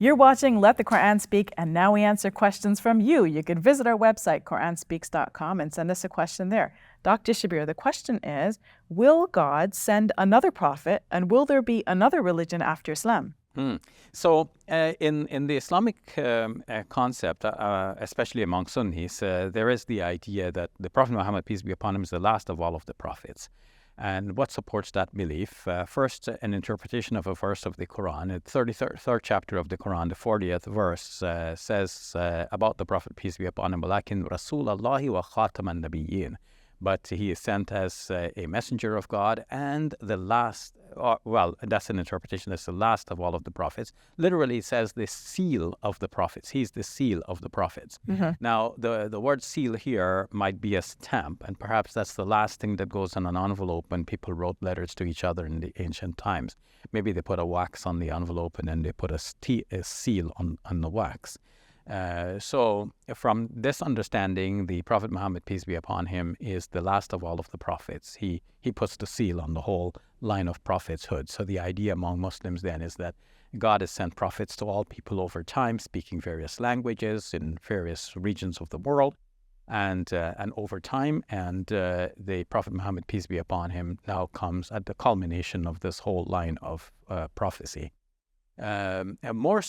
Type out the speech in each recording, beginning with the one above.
You're watching Let the Quran Speak, and now we answer questions from you. You can visit our website, QuranSpeaks.com, and send us a question there. Dr. Shabir, the question is, will God send another prophet, and will there be another religion after Islam? So in the Islamic concept, especially among Sunnis, there is the idea that the Prophet Muhammad, peace be upon him, is the last of all of the prophets. And what supports that belief? First, an interpretation of a verse of the Quran. The 33rd chapter of the Quran, the 40th verse, says about the Prophet, peace be upon him, وَلَكِنْ رَسُولَ اللَّهِ وَخَاتَمَ النَّبِيِّينَ. But he is sent as a messenger of God and the last, that's an interpretation, that's the last of all of the prophets. Literally, it says the seal of the prophets. He's the seal of the prophets. Mm-hmm. Now, the word seal here might be a stamp, and perhaps that's the last thing that goes on an envelope when people wrote letters to each other in the ancient times. Maybe they put a wax on the envelope and then they put a seal on the wax. So from this understanding, the Prophet Muhammad, peace be upon him, is the last of all of the prophets. He puts the seal on the whole line of prophethood. So the idea among Muslims then is that God has sent prophets to all people over time, speaking various languages in various regions of the world, and over time, and the Prophet Muhammad, peace be upon him, now comes at the culmination of this whole line of prophecy. A more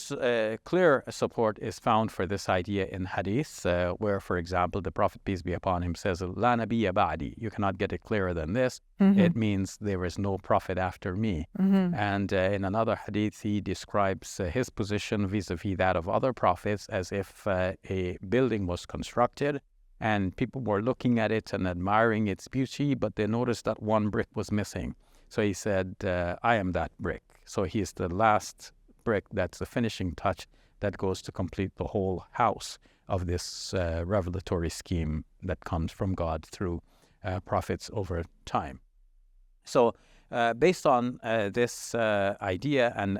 clear support is found for this idea in Hadith, where, for example, the Prophet, peace be upon him, says, "La nabiyya ba'di." You cannot get it clearer than this. Mm-hmm. It means there is no prophet after me. Mm-hmm. And in another Hadith, he describes his position vis-a-vis that of other prophets as if a building was constructed and people were looking at it and admiring its beauty, but they noticed that one brick was missing. So he said, I am that brick. So he is the last brick, that's the finishing touch that goes to complete the whole house of this revelatory scheme that comes from God through prophets over time. So based on this idea and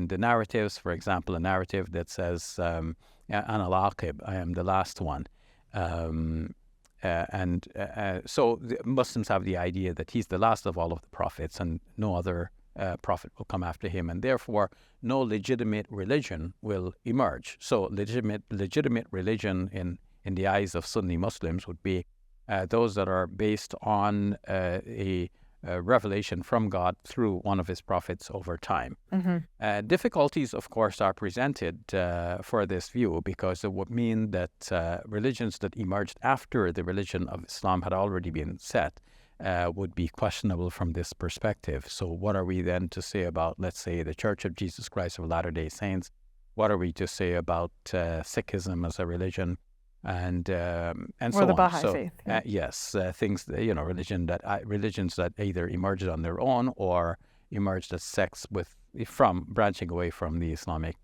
the narratives, for example, a narrative that says Ana al-Aqib, I am the last one. So the Muslims have the idea that he's the last of all of the prophets and no other prophet will come after him, and therefore no legitimate religion will emerge. So legitimate religion in the eyes of Sunni Muslims would be those that are based on a revelation from God through one of his prophets over time. Mm-hmm. Difficulties, of course, are presented for this view because it would mean that religions that emerged after the religion of Islam had already been set would be questionable from this perspective. So what are we then to say about, let's say, the Church of Jesus Christ of Latter-day Saints? What are we to say about Sikhism as a religion? And so or the on. Baha'i faith. Yeah. Yes, things religions that either emerged on their own or emerged as sects from branching away from the Islamic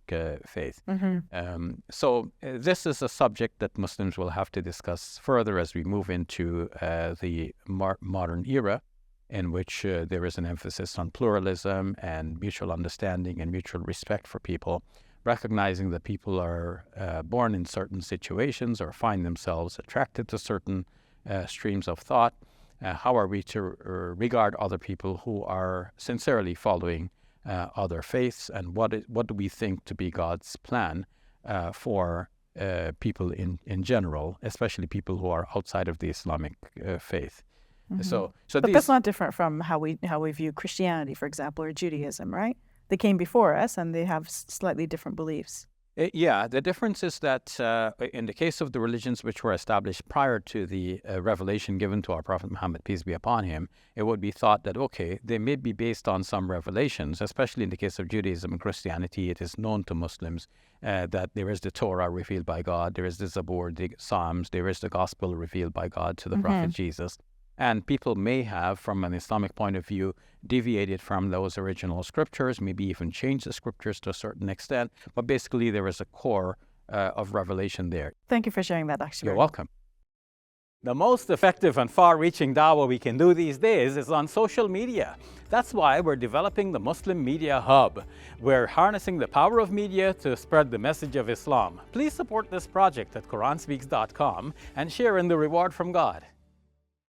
faith. Mm-hmm. So this is a subject that Muslims will have to discuss further as we move into the modern era, in which there is an emphasis on pluralism and mutual understanding and mutual respect for people, recognizing that people are born in certain situations or find themselves attracted to certain streams of thought. How are we to regard other people who are sincerely following other faiths, and what do we think to be God's plan for people in general, especially people who are outside of the Islamic faith? Mm-hmm. But that's not different from how we view Christianity, for example, or Judaism, right? They came before us and they have slightly different beliefs. Yeah, the difference is that in the case of the religions which were established prior to the revelation given to our Prophet Muhammad, peace be upon him, it would be thought that, okay, they may be based on some revelations, especially in the case of Judaism and Christianity. It is known to Muslims that there is the Torah revealed by God, there is the Zabur, the Psalms, there is the Gospel revealed by God to the mm-hmm. Prophet Jesus. And people may have, from an Islamic point of view, deviated from those original scriptures, maybe even changed the scriptures to a certain extent. But basically, there is a core of revelation there. Thank you for sharing that, Dr. You're welcome. The most effective and far-reaching dawah we can do these days is on social media. That's why we're developing the Muslim Media Hub. We're harnessing the power of media to spread the message of Islam. Please support this project at QuranSpeaks.com and share in the reward from God.